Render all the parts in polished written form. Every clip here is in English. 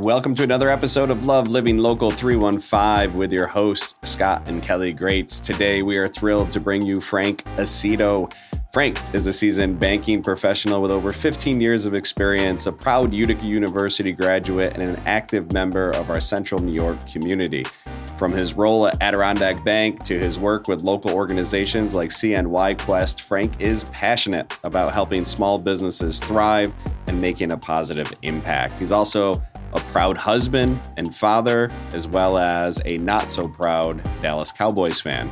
Welcome to another episode of Love Living Local 315 with your hosts, Scott and Kelly Greats. Today, we are thrilled to bring you Frank Aceto. Frank is a seasoned banking professional with over 15 years of experience, a proud Utica University graduate, and an active member of our Central New York community. From his role at Adirondack Bank to his work with local organizations like CNY Quest, Frank is passionate about helping small businesses thrive and making a positive impact. He's also a proud husband and father, as well as a not-so-proud Dallas Cowboys fan.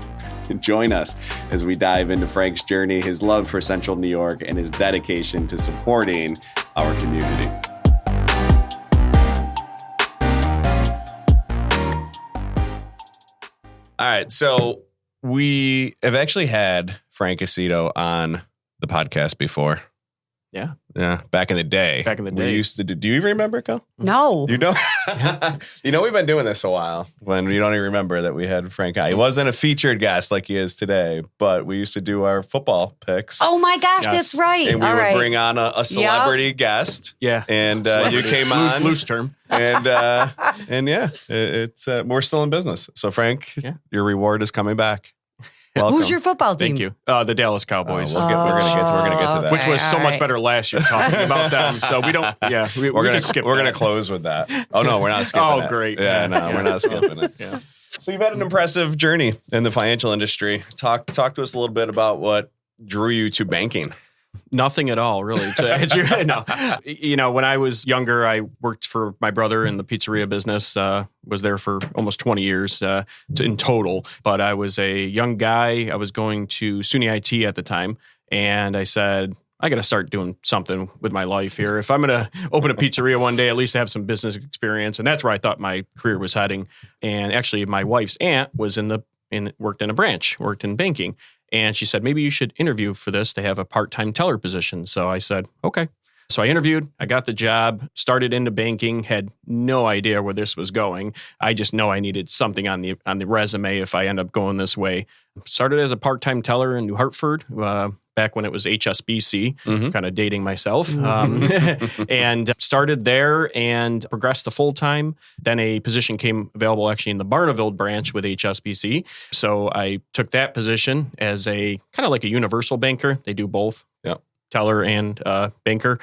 Join us as we dive into Frank's journey, his love for Central New York, and his dedication to supporting our community. All right, so we have actually had Frank Aceto on the podcast before. Yeah, back in the day. We used to do you even remember, Kel? No. You don't? You know, we've been doing this a while when you don't even remember that we had Frank on. He wasn't a featured guest like he is today, but we used to do our football picks. Oh my gosh, That's right. And we would bring on a celebrity guest. Yeah. And you came on. Loose term. And yeah, it's we're still in business. So Frank, your reward is coming back. Welcome. Who's your football team? Thank you. The Dallas Cowboys. We're gonna get to that. Which was so much better last year talking about them. So we don't. Yeah, we can skip. We're gonna close with that. Oh no, we're not skipping. Oh great. Yeah, no, we're not skipping it. Yeah. So you've had an impressive journey in the financial industry. Talk to us a little bit about what drew you to banking. Nothing at all, really. No. You know, when I was younger, I worked for my brother in the pizzeria business. Was there for almost 20 years in total. But I was a young guy. I was going to SUNY IT at the time. And I said, I got to start doing something with my life here. If I'm going to open a pizzeria one day, at least have some business experience. And that's where I thought my career was heading. And actually, my wife's aunt was worked in a branch, worked in banking. And she said, maybe you should interview for this to have a part-time teller position. So I said, okay. So I interviewed, I got the job, started into banking, had no idea where this was going. I just know I needed something on the resume if I end up going this way. Started as a part-time teller in New Hartford, back when it was HSBC, kind of dating myself, and started there and progressed to full-time. Then a position came available actually in the Barneville branch with HSBC. So I took that position as a kind of like a universal banker. They do both, teller and banker.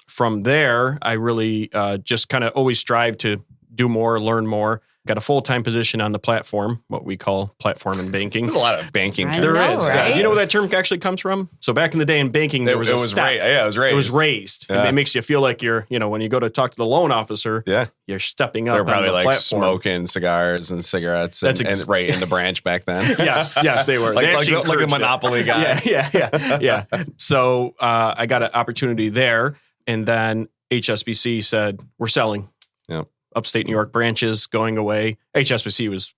From there, I really just kind of always strive to do more, learn more. Got a full-time position on the platform, what we call platform in banking. There's a lot of banking terms. There is. Right? You know where that term actually comes from? So back in the day in banking, it was step. It was raised. It was raised. Yeah. And it makes you feel like you're, when you go to talk to the loan officer, you're stepping up. They're probably on the like platform. Smoking cigars and cigarettes and right in the branch back then. Yes, they were. like a Monopoly guy. Yeah. So I got an opportunity there. And then HSBC said, we're selling. Yep. Upstate New York branches going away. HSBC was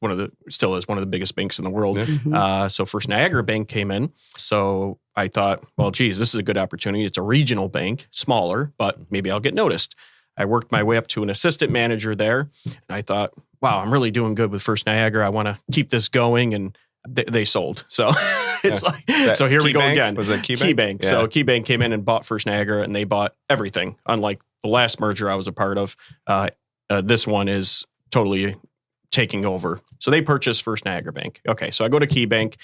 still is one of the biggest banks in the world. Yeah. So First Niagara Bank came in. So I thought, well, geez, this is a good opportunity. It's a regional bank, smaller, but maybe I'll get noticed. I worked my way up to an assistant manager there. And I thought, wow, I'm really doing good with First Niagara. I want to keep this going. And they sold. So it's so here we go again. Was it KeyBank? KeyBank. Yeah. So KeyBank came in and bought First Niagara and they bought everything. Unlike the last merger I was a part of, this one is totally taking over. So they purchased First Niagara Bank. Okay, so I go to KeyBank.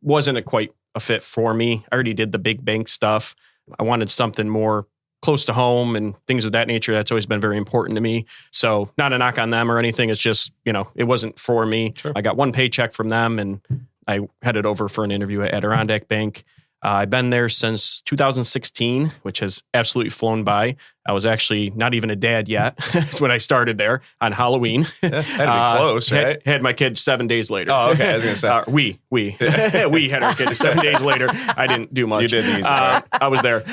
Wasn't quite a fit for me. I already did the big bank stuff. I wanted something more close to home and things of that nature. That's always been very important to me. So not a knock on them or anything. It's just, it wasn't for me. Sure. I got one paycheck from them and I headed over for an interview at Adirondack Bank. I've been there since 2016, which has absolutely flown by. I was actually not even a dad yet. That's when I started there on Halloween. Had to be close, right? Had my kid 7 days later. Oh, okay. I was going to say. We we had our kid 7 days later. I didn't do much. You did these, right? I was there.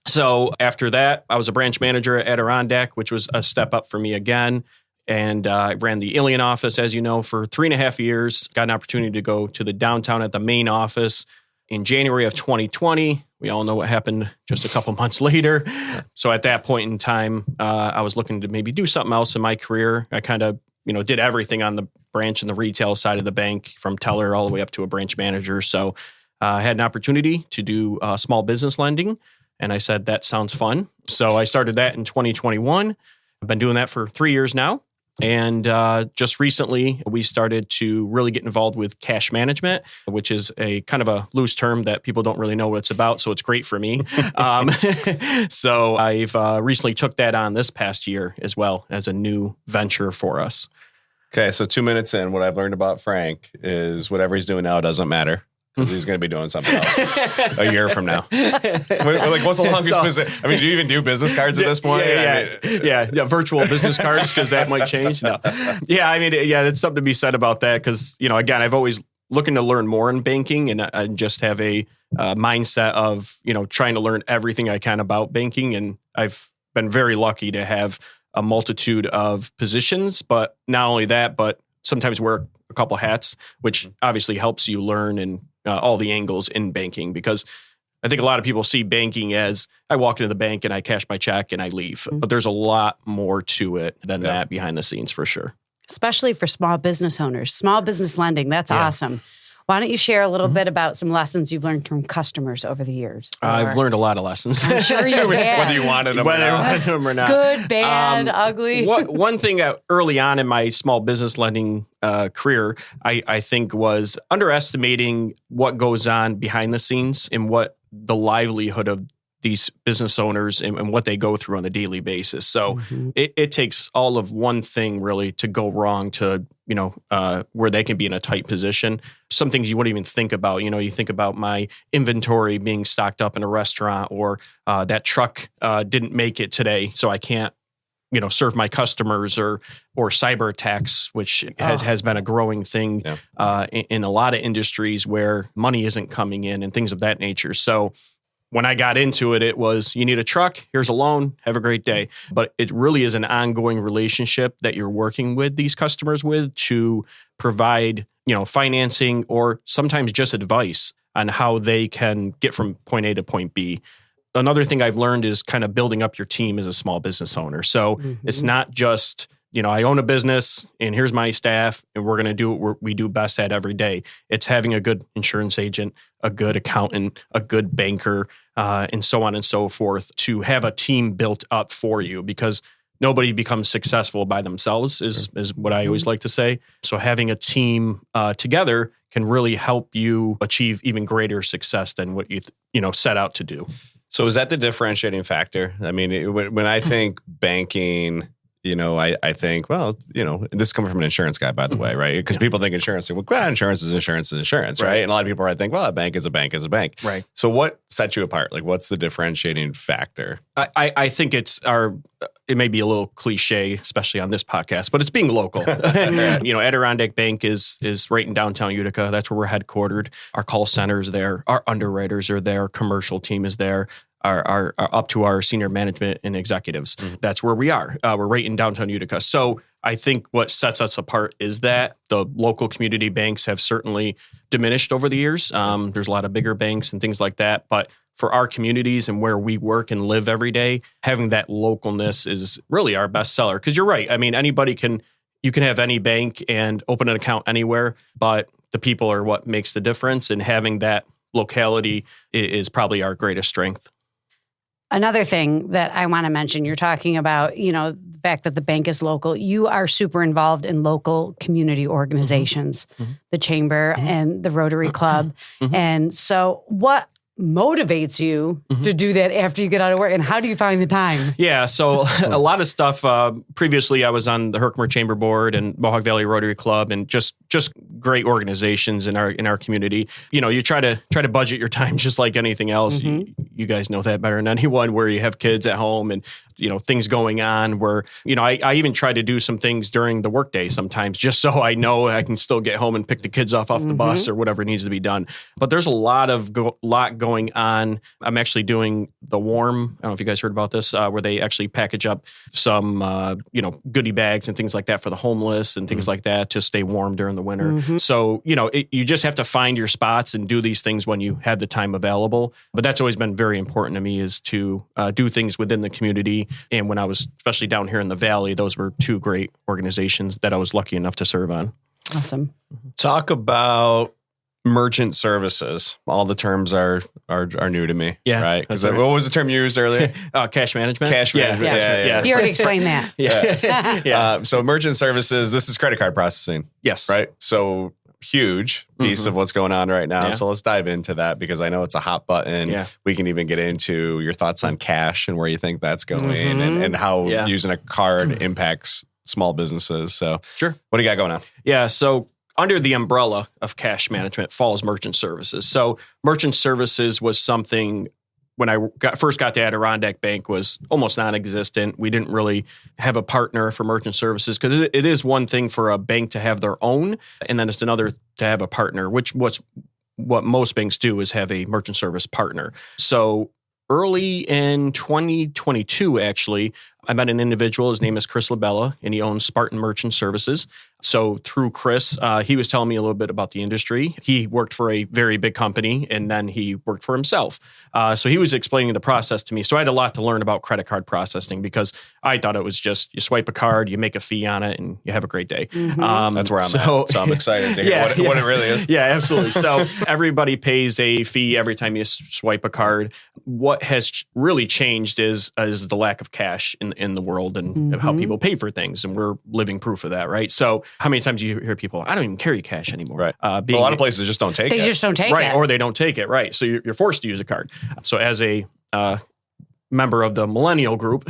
So after that, I was a branch manager at Adirondack, which was a step up for me again. And I ran the Ilion office, as you know, for 3.5 years. Got an opportunity to go to the downtown at the main office in January of 2020. We all know what happened just a couple months later. So at that point in time, I was looking to maybe do something else in my career. I kind of, did everything on the branch and the retail side of the bank, from teller all the way up to a branch manager. So I had an opportunity to do small business lending. And I said, that sounds fun. So I started that in 2021. I've been doing that for 3 years now. And just recently, we started to really get involved with cash management, which is a kind of a loose term that people don't really know what it's about. So it's great for me. So I've recently took that on this past year as well as a new venture for us. Okay, so 2 minutes in, what I've learned about Frank is whatever he's doing now doesn't matter. Because he's going to be doing something else a year from now. Like, what's the longest business? I mean, do you even do business cards at this point? Yeah, virtual business cards, because that might change. No. Yeah, I mean, it's something to be said about that because, again, I've always looking to learn more in banking, and I just have a mindset of, trying to learn everything I can about banking. And I've been very lucky to have a multitude of positions, but not only that, but sometimes wear a couple hats, which obviously helps you learn and all the angles in banking, because I think a lot of people see banking as I walk into the bank and I cash my check and I leave. But there's a lot more to it than that behind the scenes for sure. Especially for small business owners, small business lending. That's awesome. Why don't you share a little bit about some lessons you've learned from customers over the years? I've learned a lot of lessons. I'm sure you have. Whether you wanted them or not. Good, bad, ugly. One thing early on in my small business lending career, I think was underestimating what goes on behind the scenes and what the livelihood of these business owners and what they go through on a daily basis. So it takes all of one thing really to go wrong to, where they can be in a tight position. Some things you wouldn't even think about. You think about my inventory being stocked up in a restaurant, or that truck didn't make it today, so I can't, serve my customers, or cyber attacks, which has been a growing thing in a lot of industries where money isn't coming in and things of that nature. So when I got into it, it was, you need a truck, here's a loan, have a great day. But it really is an ongoing relationship that you're working with these customers with to provide, financing or sometimes just advice on how they can get from point A to point B. Another thing I've learned is kind of building up your team as a small business owner. So it's not just, I own a business and here's my staff and we're going to do what we do best at every day. It's having a good insurance agent, a good accountant, a good banker, and so on and so forth, to have a team built up for you, because nobody becomes successful by themselves is what I always like to say. So having a team together can really help you achieve even greater success than what you set out to do. So is that the differentiating factor? I mean, when I think banking, I think, well, this is coming from an insurance guy, by the way, right? Because people think insurance, insurance is insurance, right? And a lot of people are think, well, a bank is a bank is a bank. Right. So what sets you apart? Like, what's the differentiating factor? I think it may be a little cliche, especially on this podcast, but it's being local. Adirondack Bank is right in downtown Utica. That's where we're headquartered. Our call center is there. Our underwriters are there. Our commercial team is there. Are up to our senior management and executives. That's where we are. We're right in downtown Utica. So I think what sets us apart is that the local community banks have certainly diminished over the years. There's a lot of bigger banks and things like that. But for our communities and where we work and live every day, having that localness is really our best seller. Because you're right. I mean, you can have any bank and open an account anywhere, but the people are what makes the difference. And having that locality is probably our greatest strength. Another thing that I want to mention, you're talking about, the fact that the bank is local. You are super involved in local community organizations, the Chamber and the Rotary Club. And so what motivates you to do that after you get out of work, and how do you find the time? Yeah, so a lot of stuff. Previously, I was on the Herkimer Chamber Board and Mohawk Valley Rotary Club, and just great organizations in our community. You try to budget your time just like anything else. You guys know that better than anyone, where you have kids at home and things going on. Where I even try to do some things during the workday sometimes, just so I know I can still get home and pick the kids off the bus or whatever needs to be done. But there's a lot going on. I'm actually doing the Warm. I don't know if you guys heard about this, where they actually package up some, goodie bags and things like that for the homeless and things like that to stay warm during the winter. So, you just have to find your spots and do these things when you have the time available. But that's always been very important to me, is to do things within the community. And when I was, especially down here in the Valley, those were two great organizations that I was lucky enough to serve on. Awesome. Talk about merchant services. All the terms are new to me. Yeah, right. Because what was the term you used earlier? Cash management. Cash management. Yeah. You already explained that. Yeah. So merchant services. This is credit card processing. Yes. Right. So huge piece of what's going on right now. Yeah. So let's dive into that because I know it's a hot button. Yeah. We can even get into your thoughts on cash and where you think that's going and how using a card impacts small businesses. So sure. What do you got going on? Yeah. So under the umbrella of cash management falls merchant services. So merchant services was something when I first got to Adirondack Bank was almost non-existent. We didn't really have a partner for merchant services because it is one thing for a bank to have their own, and then it's another to have a partner, what most banks do is have a merchant service partner. So early in 2022, actually, I met an individual. His name is Chris Labella, and he owns Spartan Merchant Services. So through Chris, he was telling me a little bit about the industry. He worked for a very big company, and then he worked for himself. So he was explaining the process to me. So I had a lot to learn about credit card processing because I thought it was just you swipe a card, you make a fee on it, and you have a great day. That's where I'm at. So I'm excited to hear what it really is. Yeah, absolutely. So everybody pays a fee every time you swipe a card. What has really changed is the lack of cash in the world and how people pay for things. And we're living proof of that, right? So how many times do you hear people, I don't even carry cash anymore. Right. A lot of places just don't take it. They just don't take it. Right. Or they don't take it. Right. So you're forced to use a card. So as a member of the millennial group,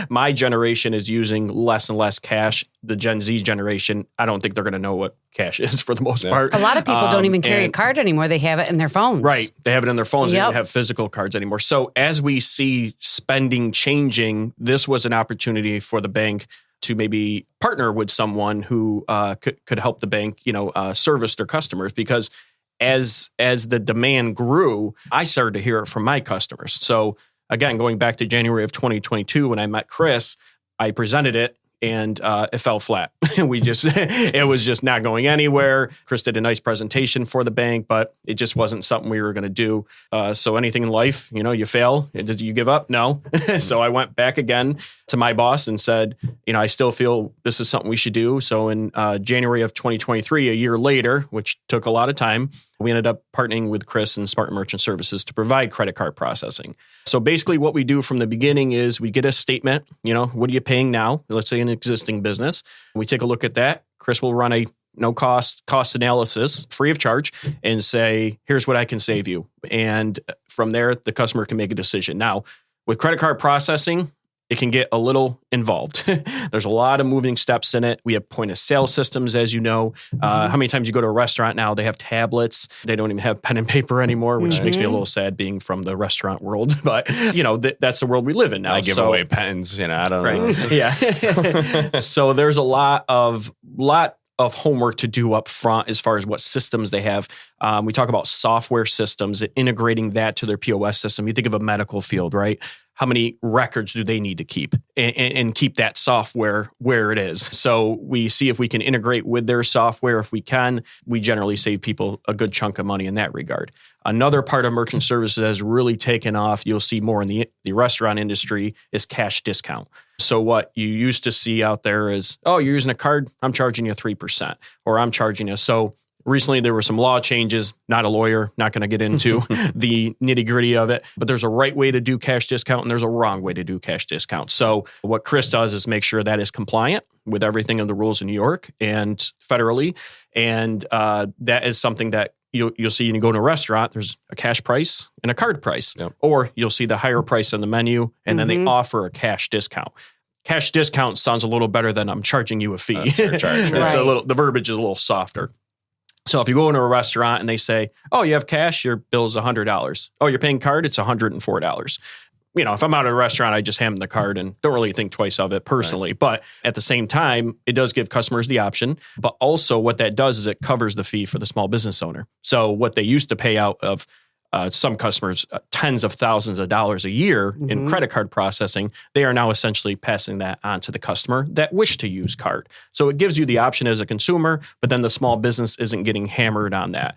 my generation is using less and less cash. The Gen Z generation, I don't think they're going to know what cash is for the most part. A lot of people don't even carry a card anymore. They have it in their phones. Right. They have it in their phones. They don't have physical cards anymore. So as we see spending changing, this was an opportunity for the bank to maybe partner with someone who could help the bank, service their customers because as the demand grew, I started to hear it from my customers. So again, going back to January of 2022, when I met Chris, I presented it and it fell flat. It was just not going anywhere. Chris did a nice presentation for the bank, but it just wasn't something we were going to do. So anything in life, you fail. Did you give up? No. So I went back again to my boss and said, I still feel this is something we should do. So in January of 2023, a year later, which took a lot of time, we ended up partnering with Chris and Spartan Merchant Services to provide credit card processing. So basically what we do from the beginning is we get a statement, what are you paying now? Let's say an existing business. We take a look at that. Chris will run a no cost analysis free of charge and say, here's what I can save you. And from there, the customer can make a decision. Now, with credit card processing, it can get a little involved. There's a lot of moving steps in it. We have point of sale systems, as you know. How many times you go to a restaurant now, they have tablets. They don't even have pen and paper anymore, which makes me a little sad being from the restaurant world. But, that's the world we live in now. I give away pens, I don't know. Yeah. So there's a lot of homework to do up front as far as what systems they have. We talk about software systems, integrating that to their POS system. You think of a medical field, right? How many records do they need to keep and keep that software where it is? So we see if we can integrate with their software. If we can, we generally save people a good chunk of money in that regard. Another part of merchant services that has really taken off, you'll see more in the restaurant industry, is cash discount. So what you used to see out there is, you're using a card, I'm charging you 3%, or I'm charging you. So recently there were some law changes, not a lawyer, not going to get into the nitty gritty of it, but there's a right way to do cash discount and there's a wrong way to do cash discount. So what Chris does is make sure that is compliant with everything in the rules in New York and federally. And that is something that you'll see when you go to a restaurant, there's a cash price and a card price, or you'll see the higher price on the menu and then they offer a cash discount. Cash discount sounds a little better than I'm charging you a fee. Surcharge, right? The verbiage is a little softer. So if you go into a restaurant and they say, you have cash, your bill's $100. Oh, you're paying card, it's $104. If I'm out at a restaurant, I just hand them the card and don't really think twice of it personally. Right. But at the same time, it does give customers the option. But also what that does is it covers the fee for the small business owner. So what they used to pay out of some customers tens of thousands of dollars a year in credit card processing, they are now essentially passing that on to the customer that wish to use card. So it gives you the option as a consumer, but then the small business isn't getting hammered on that.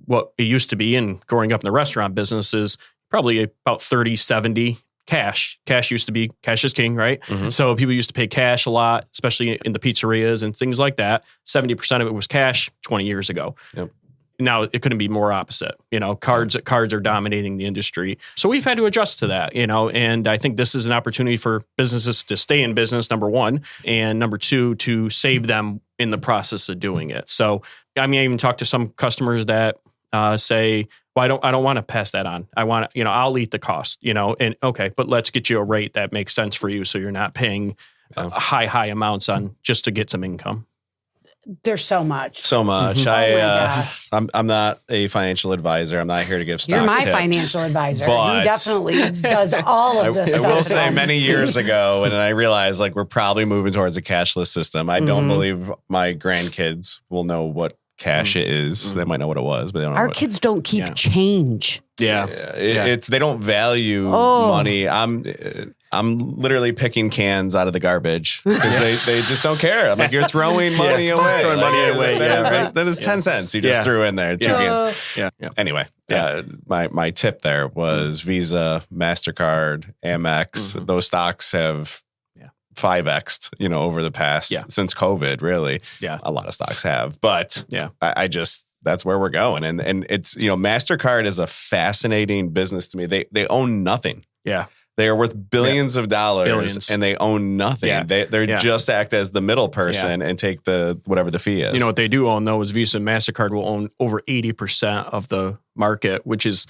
What it used to be, and growing up in the restaurant business, is probably about 30-70 cash. Cash used to be cash is king, right? So people used to pay cash a lot, especially in the pizzerias and things like that. 70% of it was cash 20 years ago. Now it couldn't be more opposite. Cards are dominating the industry. So we've had to adjust to that, and I think this is an opportunity for businesses to stay in business, number one, and number two, to save them in the process of doing it. So, I even talk to some customers that say, well, I don't want to pass that on. I want to, I'll eat the cost, and okay, but let's get you a rate that makes sense for you. So you're not paying high amounts on just to get some income. There's so much. Mm-hmm. I'm not a financial advisor. I'm not here to give stock You're my tips, financial advisor. He definitely does all of this stuff. I will say many years ago, and I realized we're probably moving towards a cashless system. I don't believe my grandkids will know what cash is. They might know what it was, but they don't know. Our kids don't keep change. It's they don't value money. I'm literally picking cans out of the garbage because they just don't care. I'm like, you're throwing money away. Throwing money away. That is 10 cents. You just threw in there. 2 cans. Yeah. Anyway, my tip there was Visa, MasterCard, Amex. Those stocks have 5x'd, over the past since COVID, really. Yeah. A lot of stocks have. But I just that's where we're going. And it's, MasterCard is a fascinating business to me. They own nothing. Yeah. They are worth billions of dollars and they own nothing. Yeah. They're just act as the middle person and take whatever the fee is. What they do own, though, is Visa and MasterCard will own over 80% of the market, which is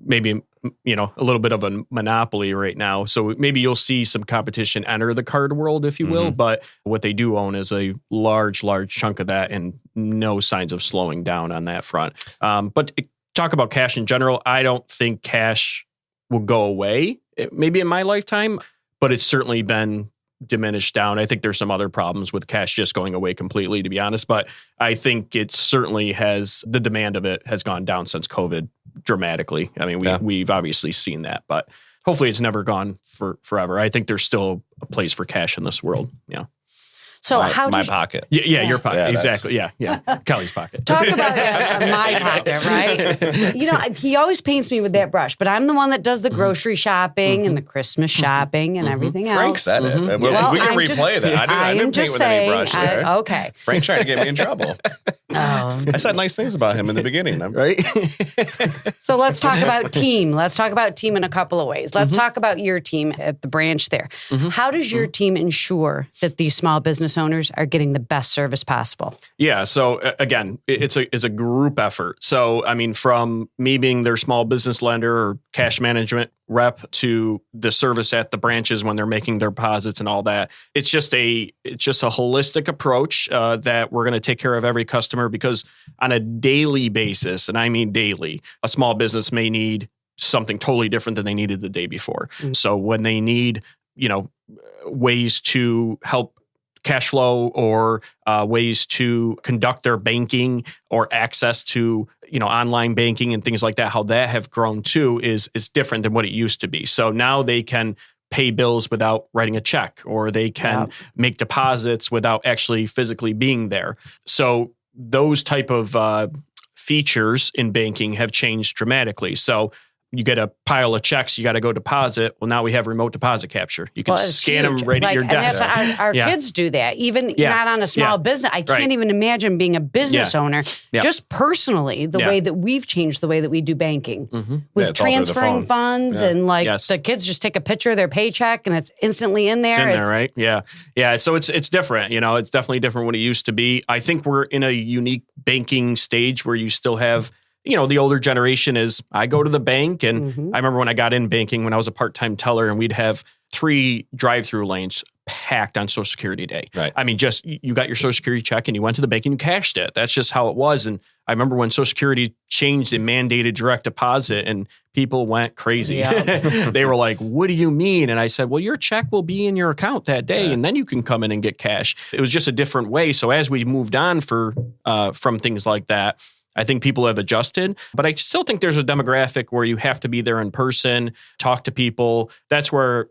maybe, a little bit of a monopoly right now. So maybe you'll see some competition enter the card world, if you will. But what they do own is a large chunk of that and no signs of slowing down on that front. But talk about cash in general. I don't think cash will go away. Maybe in my lifetime, but it's certainly been diminished down. I think there's some other problems with cash just going away completely, to be honest. But I think it certainly the demand of it has gone down since COVID dramatically. We've obviously seen that, but hopefully it's never gone forever. I think there's still a place for cash in this world. Yeah. So my pocket. Yeah, your pocket. Exactly. Yeah. Kelly's pocket. Talk about my pocket, right? He always paints me with that brush, but I'm the one that does the grocery shopping and the Christmas shopping and everything else. Frank said it. Well, we can replay that. I didn't paint with any brush there. Okay. Frank's trying to get me in trouble. I said nice things about him in the beginning. Right? So let's talk about team. Let's talk about team in a couple of ways. Let's talk about your team at the branch there. How does your team ensure that these small business owners are getting the best service possible? Yeah. So again, it's a group effort. So, from me being their small business lender or cash management rep to the service at the branches when they're making their deposits and all that, it's just a holistic approach that we're going to take care of every customer, because on a daily basis, and I mean daily, a small business may need something totally different than they needed the day before. So when they need, ways to help cash flow or ways to conduct their banking or access to, online banking and things like that, how that have grown too is different than what it used to be. So now they can pay bills without writing a check, or they can make deposits without actually physically being there. So those type of features in banking have changed dramatically. So you get a pile of checks, you got to go deposit. Well, now we have remote deposit capture. You can scan them right at your desk. And that's our kids do that, even not on a small business. I can't even imagine being a business owner, just personally, the way that we've changed the way that we do banking with transferring funds and the kids just take a picture of their paycheck and it's instantly in there. It's in there, right? Yeah. Yeah. So it's different. It's definitely different than what it used to be. I think we're in a unique banking stage where you still have, the older generation is, I go to the bank, and I remember when I got in banking when I was a part-time teller, and we'd have 3 drive-through lanes packed on Social Security Day. Right. Just you got your Social Security check and you went to the bank and you cashed it. That's just how it was. And I remember when Social Security changed and mandated direct deposit, and people went crazy. They were like, "What do you mean?" And I said, "Well, your check will be in your account that day, and then you can come in and get cash." It was just a different way. So as we moved on from things like that, I think people have adjusted, but I still think there's a demographic where you have to be there in person, talk to people. That's where,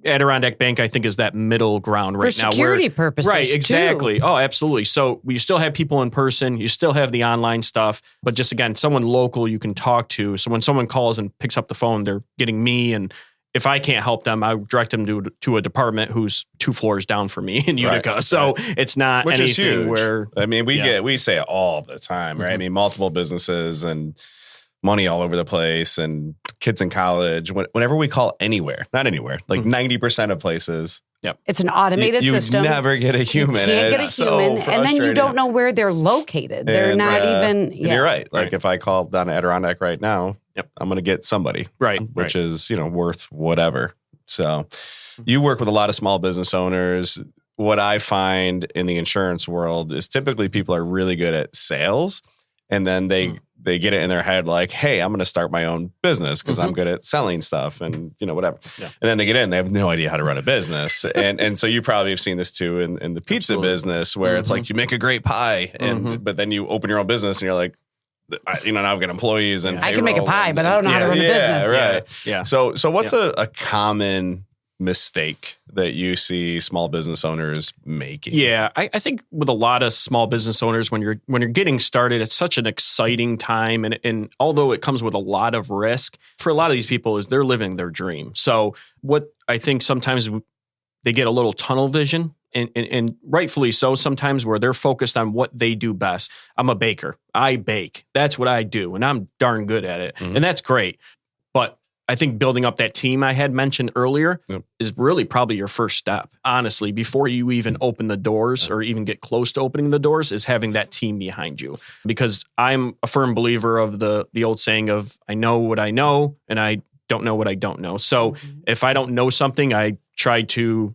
Adirondack Bank, I think, is that middle ground right now. For security purposes, right, exactly. Too. Oh, absolutely. So you still have people in person, you still have the online stuff, but just, again, someone local you can talk to. So when someone calls and picks up the phone, they're getting me, and if I can't help them, I direct them to a department who's 2 floors down from me in Utica. Right, so it's not which is anything huge. Where I mean, we say it all the time, right? I mean, multiple businesses and money all over the place and kids in college. Whenever we call not anywhere, like 90% of places. Yep. It's an automated system. You never get a human. You can't get a human. And then you don't know where they're located. They're not even. And you're right. Like if I call down to Adirondack right now, I'm going to get somebody. Right. Which is, worth whatever. So you work with a lot of small business owners. What I find in the insurance world is typically people are really good at sales, and then they get it in their head like, hey, I'm going to start my own business because I'm good at selling stuff and, whatever. Yeah. And then they get in, they have no idea how to run a business. and so you probably have seen this too in the pizza business where it's like you make a great pie, but then you open your own business and you're like, now I've got employees and I can make a pie, but I don't know how to run a business. Right. Yeah. So what's a common mistake that you see small business owners making? Yeah, I think with a lot of small business owners, when you're getting started, it's such an exciting time, and although it comes with a lot of risk, for a lot of these people is they're living their dream. So what I think sometimes they get a little tunnel vision, and rightfully so sometimes, where they're focused on what they do best. I'm a baker. I bake. That's what I do, and I'm darn good at it, and that's great. But I think building up that team I had mentioned earlier is really probably your first step. Honestly, before you even open the doors or even get close to opening the doors, is having that team behind you. Because I'm a firm believer of the old saying of, I know what I know and I don't know what I don't know. So if I don't know something, I try to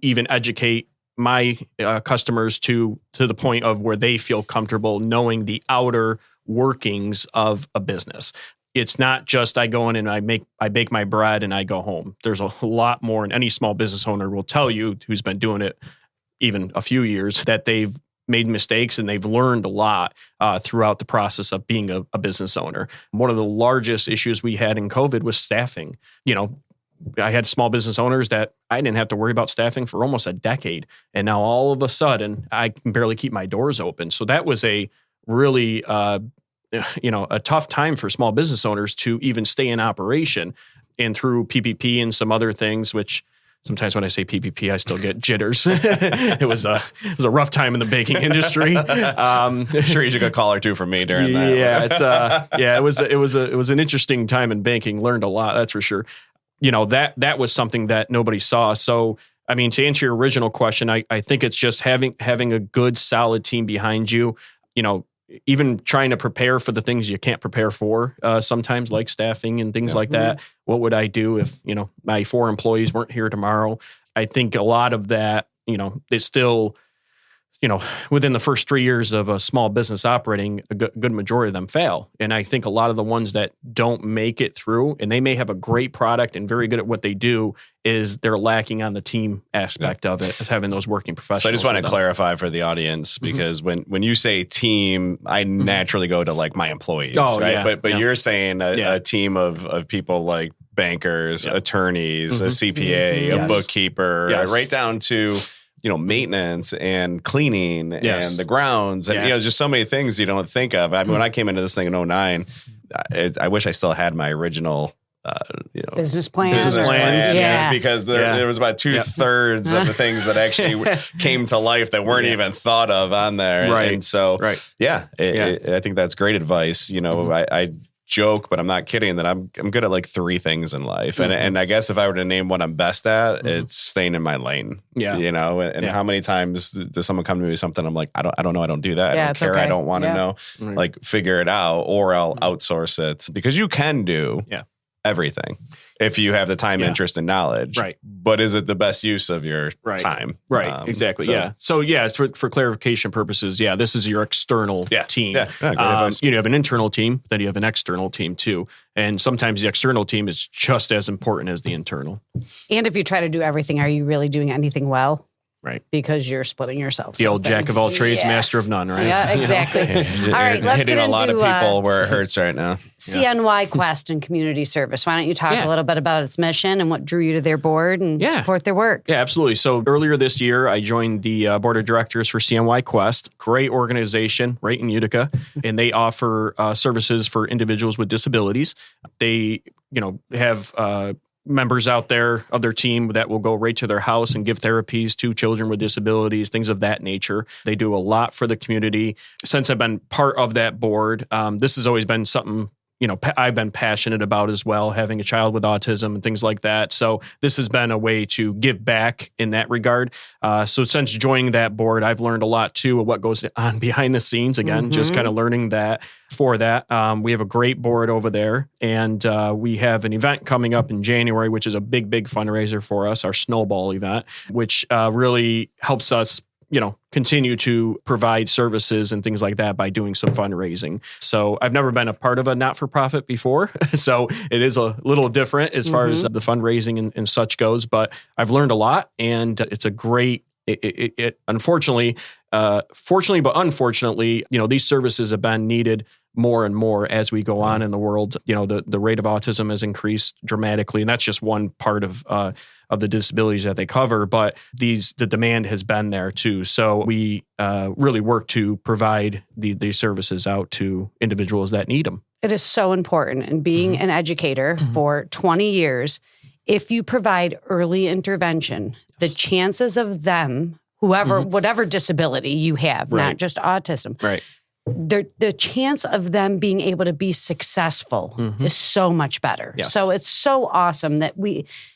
even educate my customers to the point of where they feel comfortable knowing the outer workings of a business. It's not just I go in and I bake my bread and I go home. There's a lot more, and any small business owner will tell you, who's been doing it even a few years, that they've made mistakes and they've learned a lot throughout the process of being a business owner. One of the largest issues we had in COVID was staffing. I had small business owners that I didn't have to worry about staffing for almost a decade. And now all of a sudden I can barely keep my doors open. So that was a really, a tough time for small business owners to even stay in operation. And through PPP and some other things, which sometimes when I say PPP, I still get jitters. It was a rough time in the baking industry. I'm sure you took a call or two from me during that. Yeah, it was an interesting time in banking. Learned a lot, that's for sure. That was something that nobody saw. So, I mean, to answer your original question, I think it's just having a good, solid team behind you. Even trying to prepare for the things you can't prepare for sometimes, like staffing and things like that. What would I do if, my 4 employees weren't here tomorrow? I think a lot of that, it's still, within the first 3 years of a small business operating, a good majority of them fail. And I think a lot of the ones that don't make it through, and they may have a great product and very good at what they do, is they're lacking on the team aspect of it, as having those working professionals. So I just want to clarify for the audience, because when you say team, I naturally go to like my employees, right? Yeah, but you're saying a team of people like bankers, attorneys, a CPA, a bookkeeper, right down to maintenance and cleaning and the grounds and, just so many things you don't think of. I mean, when I came into this thing in 2009, I wish I still had my original, business plan. Because there was about 2/3 of the things that actually came to life that weren't even thought of on there. Right. And so, I think that's great advice. I joke, but I'm not kidding, that I'm good at like 3 things in life. And I guess if I were to name what I'm best at, it's staying in my lane. Yeah. And how many times does someone come to me with something? I'm like, I don't know. I don't do that. I don't care. Okay. I don't want to know. Like, figure it out, or I'll outsource it, because you can do everything if you have the time, interest, and knowledge. Right. But is it the best use of your time? Right. Exactly. So for clarification purposes, this is your external team. You have an internal team, then you have an external team too. And sometimes the external team is just as important as the internal. And if you try to do everything, are you really doing anything well? Right. Because you're splitting yourself. The old jack of all trades, master of none, right? Yeah, exactly. All right, let's hitting get into a lot of people where it hurts right now. CNY Quest and community service. Why don't you talk a little bit about its mission and what drew you to their board and support their work? Yeah, absolutely. So earlier this year, I joined the board of directors for CNY Quest. Great organization right in Utica. And they offer services for individuals with disabilities. They, have members out there of their team that will go right to their house and give therapies to children with disabilities, things of that nature. They do a lot for the community. Since I've been part of that board, this has always been something I've been passionate about as well, having a child with autism and things like that. So this has been a way to give back in that regard. So since joining that board, I've learned a lot too of what goes on behind the scenes. Again, just kind of learning that for that. We have a great board over there, and we have an event coming up in January, which is a big fundraiser for us, our Snowball event, which really helps us continue to provide services and things like that by doing some fundraising. So I've never been a part of a not-for-profit before. So it is a little different as far as the fundraising and such goes, but I've learned a lot, and it's a great, fortunately, but unfortunately, these services have been needed more and more as we go on in the world. The rate of autism has increased dramatically, and that's just one part of the disabilities that they cover. But the demand has been there too. So we really work to provide these services out to individuals that need them. It is so important. And being an educator for 20 years, if you provide early intervention, the chances of them, whatever disability you have, not just autism, right, the chance of them being able to be successful is so much better. Yes. So it's so awesome that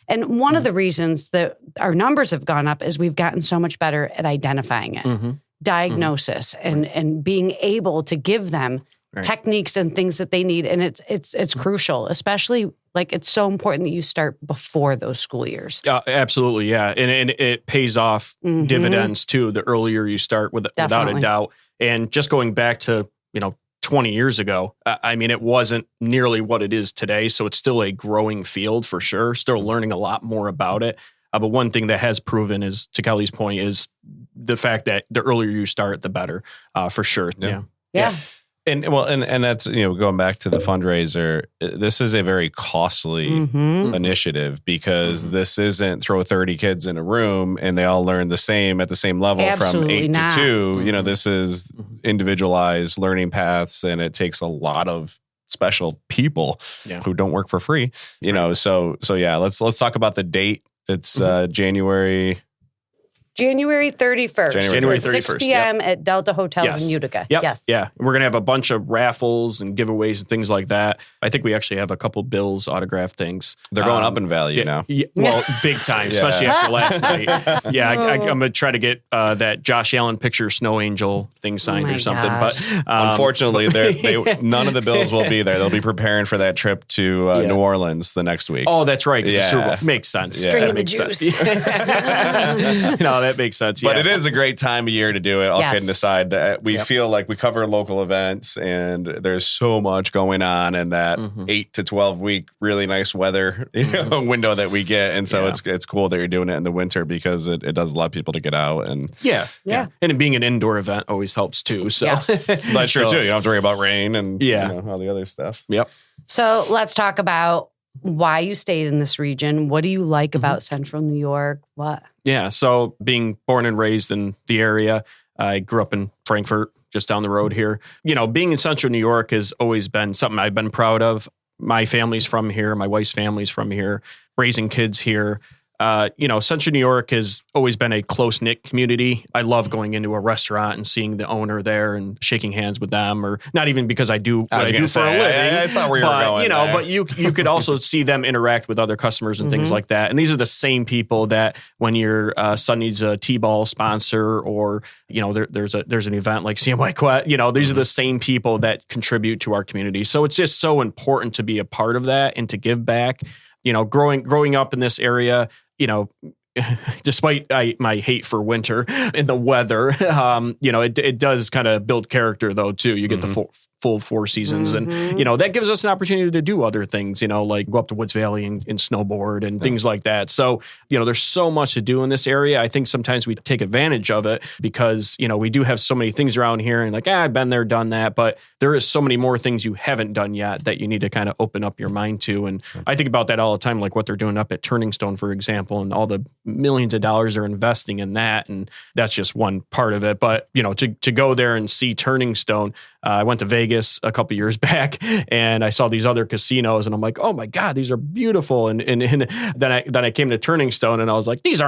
and one of the reasons that our numbers have gone up is we've gotten so much better at identifying it, diagnosis, and being able to give them techniques and things that they need. And it's crucial, especially it's so important that you start before those school years. Absolutely. Yeah. And it pays off dividends too, the earlier you start without a doubt. And just going back to, 20 years ago, it wasn't nearly what it is today. So it's still a growing field for sure. Still learning a lot more about it. But one thing that has proven is, to Kelly's point, is the fact that the earlier you start, the better, for sure. Yeah. And that's, going back to the fundraiser, this is a very costly initiative, because this isn't throw 30 kids in a room and they all learn the same at the same level. Absolutely from 8 not. to 2. This is individualized learning paths, and it takes a lot of special people who don't work for free. So yeah, let's talk about the date. It's January 31st. January 31st. 6 p.m. at Delta Hotels in Utica. Yep. Yes. Yeah. We're going to have a bunch of raffles and giveaways and things like that. I think we actually have a couple Bills autographed things. They're going up in value now. Yeah, well, big time, especially after last night. Yeah, I'm going to try to get that Josh Allen picture Snow Angel thing signed or something. Gosh. But unfortunately, none of the Bills will be there. They'll be preparing for that trip to New Orleans the next week. Oh, that's right. Yeah. Makes sense. Yeah. String of the juice. No, that makes sense. But it is a great time of year to do it. All kidding aside, that we feel like we cover local events, and there's so much going on in that 8 to 12 week really nice weather window that we get. And so it's cool that you're doing it in the winter, because it does allow people to get out. And yeah. And it being an indoor event always helps too. So that's true too. You don't have to worry about rain and all the other stuff. Yep. So let's talk about why you stayed in this region. What do you like about Central New York? What? Yeah. So being born and raised in the area, I grew up in Frankfurt, just down the road here. Being in Central New York has always been something I've been proud of. My family's from here. My wife's family's from here. Raising kids here. Central New York has always been a close-knit community. I love going into a restaurant and seeing the owner there and shaking hands with them, or not even because I do what I do for a living. I saw where you were going there. But you could also see them interact with other customers and things like that. And these are the same people that when your son needs a T-ball sponsor, or, there's an event like CNY Quest, these are the same people that contribute to our community. So it's just so important to be a part of that and to give back. Growing up in this area, despite my hate for winter and the weather, it does kind of build character though too. You get the full 4 seasons, and that gives us an opportunity to do other things. Like go up to Woods Valley and snowboard and things like that. So there's so much to do in this area. I think sometimes we take advantage of it because we do have so many things around here, and like I've been there, done that, but there is so many more things you haven't done yet that you need to kind of open up your mind to. And I think about that all the time, like what they're doing up at Turning Stone, for example, and all the millions of dollars they're investing in that. And that's just one part of it. But, to go there and see Turning Stone, I went to Vegas Vegas a couple years back, and I saw these other casinos, and I'm like, oh my God, these are beautiful. And then I came to Turning Stone, and I was like, this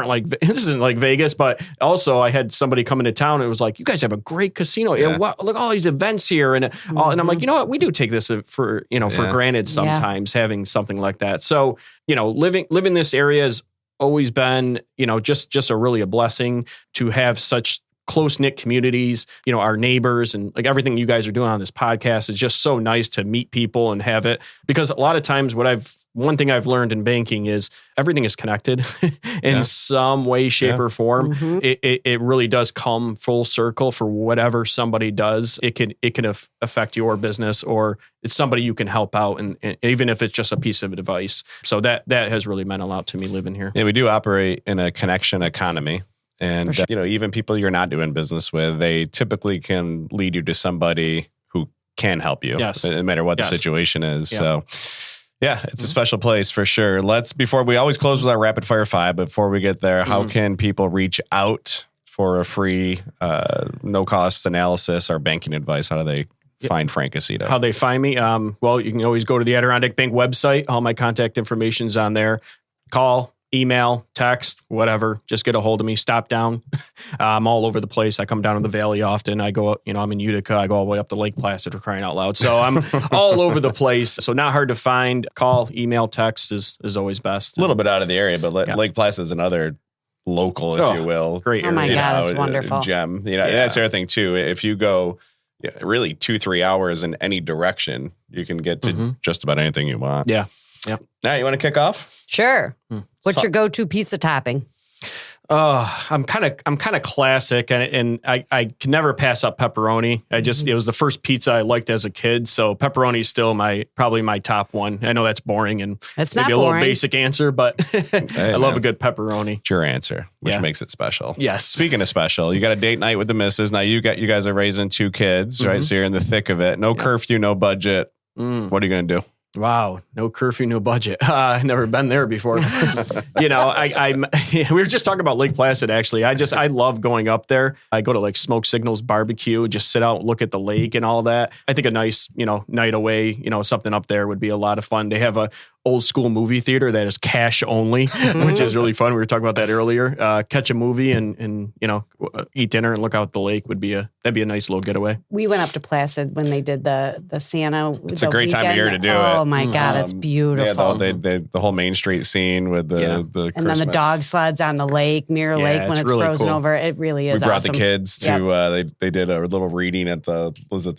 isn't like Vegas. But also I had somebody come into town and it was like, you guys have a great casino. Yeah. Look at all these events here. And I'm like, you know what? We do take this for granted sometimes, having something like that. So, living this area has always been, just a blessing to have such close-knit communities, our neighbors, and like everything you guys are doing on this podcast is just so nice to meet people and have it. Because a lot of times one thing I've learned in banking is everything is connected in some way, shape, or form. Mm-hmm. It really does come full circle for whatever somebody does. It can affect your business, or it's somebody you can help out, and even if it's just a piece of advice. So that has really meant a lot to me living here. Yeah, we do operate in a connection economy. And, sure. Even people you're not doing business with, they typically can lead you to somebody who can help you, no matter what the situation is. Yeah. So, it's a special place for sure. Before we always close with our rapid fire 5, before we get there, how can people reach out for a free, no cost analysis or banking advice? How do they find Frank Aceto? How they find me? Well, you can always go to the Adirondack Bank website. All my contact information's on there. Call, email, text, whatever. Just get a hold of me. Stop down. I'm all over the place. I come down to the valley often. I go, I'm in Utica. I go all the way up to Lake Placid, for crying out loud. So I'm all over the place. So not hard to find. Call, email, text is always best. A little bit out of the area, but Lake Placid is another local, if you will. Great area. Oh my God, it's wonderful. Gem. That's the other thing too. If you go really 2-3 hours in any direction, you can get to just about anything you want. Yeah. Yeah. All right, you want to kick off? Sure. What's your go-to pizza topping? I'm kind of classic, and I can never pass up pepperoni. It was the first pizza I liked as a kid, so pepperoni is still probably my top one. I know that's boring and it's maybe not a little basic answer, but hey, I love a good pepperoni. It's your answer, which makes it special. Yes. Speaking of special, you got a date night with the missus. Now you guys are raising 2 kids, right? So you're in the thick of it. No curfew, no budget. What are you going to do? Wow, no curfew, no budget. I've never been there before. We were just talking about Lake Placid, actually. I love going up there. I go to like Smoke Signals Barbecue, just sit out and look at the lake and all that. I think a nice, night away, something up there would be a lot of fun. They have a old school movie theater that is cash only, which is really fun. We were talking about that earlier. Catch a movie and eat dinner and look out the lake that'd be a nice little getaway. We went up to Placid when they did the Santa. It's a great time of year to do it. Oh my God, it's beautiful. Yeah, the whole Main Street scene with the and Christmas. Then the dog sleds on the lake, Mirror Lake, when it's really frozen over. It really is. We brought awesome. The kids to. They did a little reading at the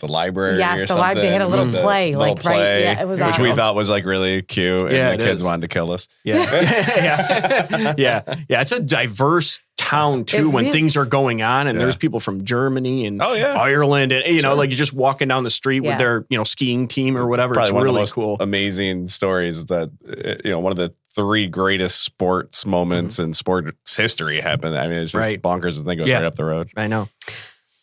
library? Yes, or something? Library. They had a little play, play, right? Yeah, it was which awesome. we thought was like really cute. And the kids wanted to kill us. Yeah. Yeah. It's a diverse town too when things are going on, and there's people from Germany and Ireland, and you're just walking down the street with their skiing team or whatever. It's really one of the cool. most amazing stories that one of the 3 greatest sports moments in sports history happened. I mean, it's just bonkers to think it was right up the road. I know.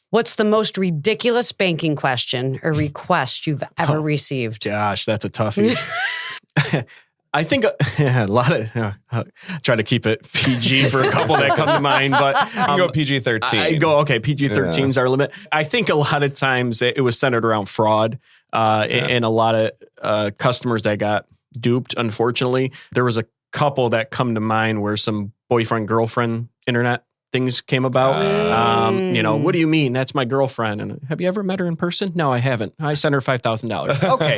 What's the most ridiculous banking question or request you've ever received? Gosh, that's a toughie. I think a lot of try to keep it PG for a couple that come to mind, but you can go PG-13. PG-13 is our limit. I think a lot of times it was centered around fraud, and a lot of customers that got duped. Unfortunately, there was a couple that come to mind where some boyfriend girlfriend internet things came about. What do you mean? That's my girlfriend. And have you ever met her in person? No, I haven't. I sent her $5,000. Okay.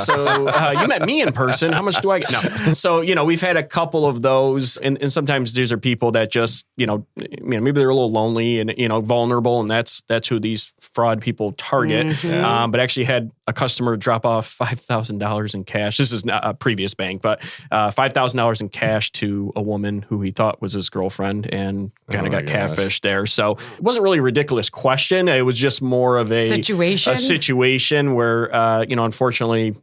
So you met me in person. How much do I get? No. So, we've had a couple of those. And sometimes these are people that just, maybe they're a little lonely and, vulnerable. And that's who these fraud people target. Mm-hmm. But actually had a customer drop off $5,000 in cash. This is not a previous bank, but $5,000 in cash to a woman who he thought was his girlfriend, and kind of got catfished there. So it wasn't really a ridiculous question. It was just more of a situation where, unfortunately,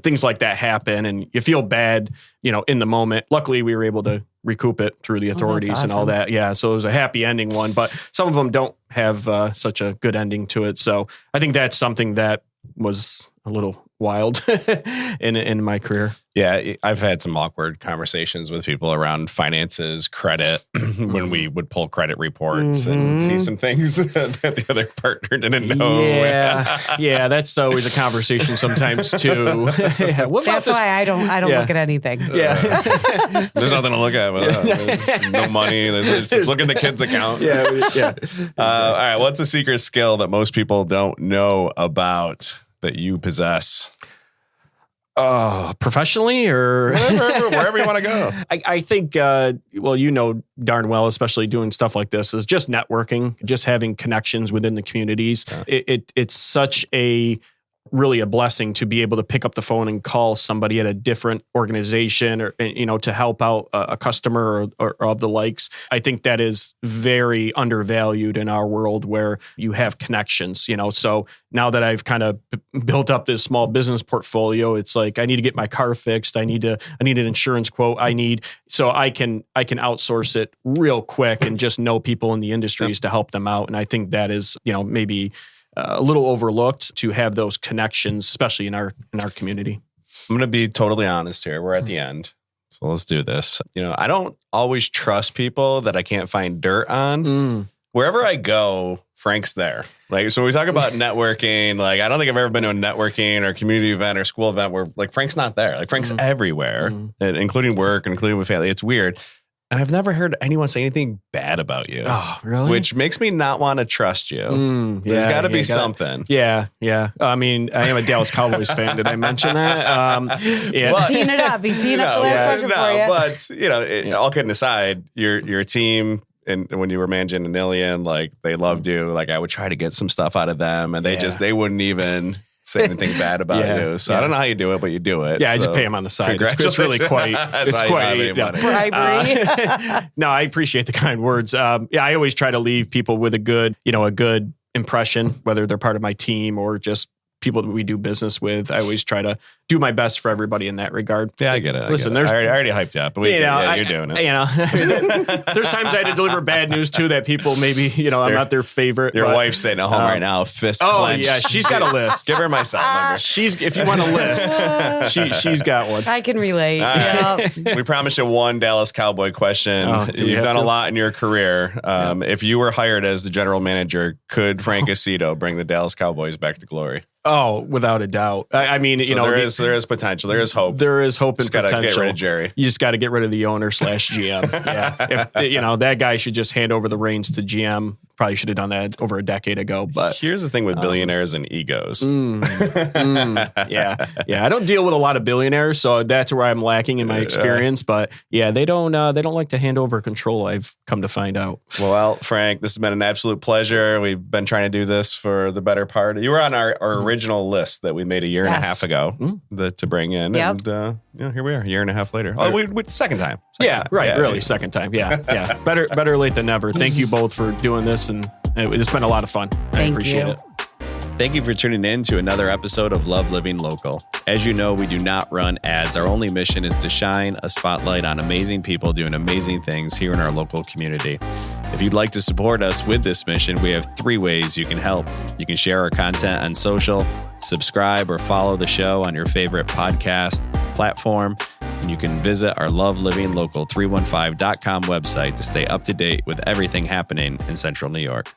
things like that happen and you feel bad, in the moment. Luckily, we were able to recoup it through the authorities and all that. Yeah. So it was a happy ending one, but some of them don't have such a good ending to it. So I think that's something that was a little wild in my career. Yeah, I've had some awkward conversations with people around finances, credit, when we would pull credit reports and see some things that the other partner didn't know. Yeah, that's always a conversation sometimes too. That's why I don't look at anything. Yeah, there's nothing to look at. There's no money. There's look at the kid's account. Yeah. All right, what's a secret skill that most people don't know about that you possess? Professionally or wherever you want to go. I think, darn well, especially doing stuff like this, is just networking, just having connections within the communities. Yeah. It's such really a blessing to be able to pick up the phone and call somebody at a different organization or, to help out a customer or of the likes. I think that is very undervalued in our world where you have connections, So now that I've kind of built up this small business portfolio, it's like, I need to get my car fixed. I need an insurance quote. So I can outsource it real quick and just know people in the industries to help them out. And I think that is, maybe a little overlooked to have those connections, especially in our community. I'm going to be totally honest here. We're at the end. So let's do this. I don't always trust people that I can't find dirt on. Wherever I go, Frank's there. So when we talk about networking, I don't think I've ever been to a networking or community event or school event where Frank's not there. Frank's everywhere, including work, including with family. It's weird. And I've never heard anyone say anything bad about you. Oh, really? Which makes me not want to trust you. There's got to be something. Yeah. I mean, I am a Dallas Cowboys fan. Did I mention that? He's teeing it up. He's teeing up the last question for you. But, all kidding aside, your team, and when you were managing Anilian, they loved you. I would try to get some stuff out of them, and they wouldn't even say anything bad about you. So I don't know how you do it, but you do it. Yeah, I just pay him on the side. It's really quite. Bribery. No, I appreciate the kind words. I always try to leave people with a good impression, whether they're part of my team or just people that we do business with. I always try to do my best for everybody in that regard. Yeah, I get it. Listen, I already hyped you up, but you're doing it. There's times I had to deliver bad news too that people maybe, I'm not their favorite. Your wife's sitting at home right now, fist clenched. Yeah, she's got a list. Give her my cell number. If you want a list, she's got one. I can relate. We promised you one Dallas Cowboy question. You've done a lot in your career. If you were hired as the general manager, could Frank Aceto bring the Dallas Cowboys back to glory? Oh, without a doubt. I mean, there is potential. There is hope. There is hope and just potential. Got to get rid of Jerry. You just got to get rid of the owner / GM. Yeah, if that guy should just hand over the reins to GM. Probably should have done that over a decade ago. But here's the thing with billionaires and egos. Yeah. I don't deal with a lot of billionaires, so that's where I'm lacking in my experience. But yeah, they don't like to hand over control. I've come to find out. Well, Frank, this has been an absolute pleasure. We've been trying to do this for the better part. You were on our original list that we made a year and a half ago to bring in, and here we are, a year and a half later. Oh, second time. Second time. Yeah. Better late than never. Thank you both for doing this. And it's been a lot of fun. I appreciate it. Thank you for tuning in to another episode of Love Living Local. As you know, we do not run ads. Our only mission is to shine a spotlight on amazing people doing amazing things here in our local community. If you'd like to support us with this mission, we have 3 ways you can help. You can share our content on social, subscribe or follow the show on your favorite podcast platform, and you can visit our lovelivinglocals315.com website to stay up to date with everything happening in Central New York.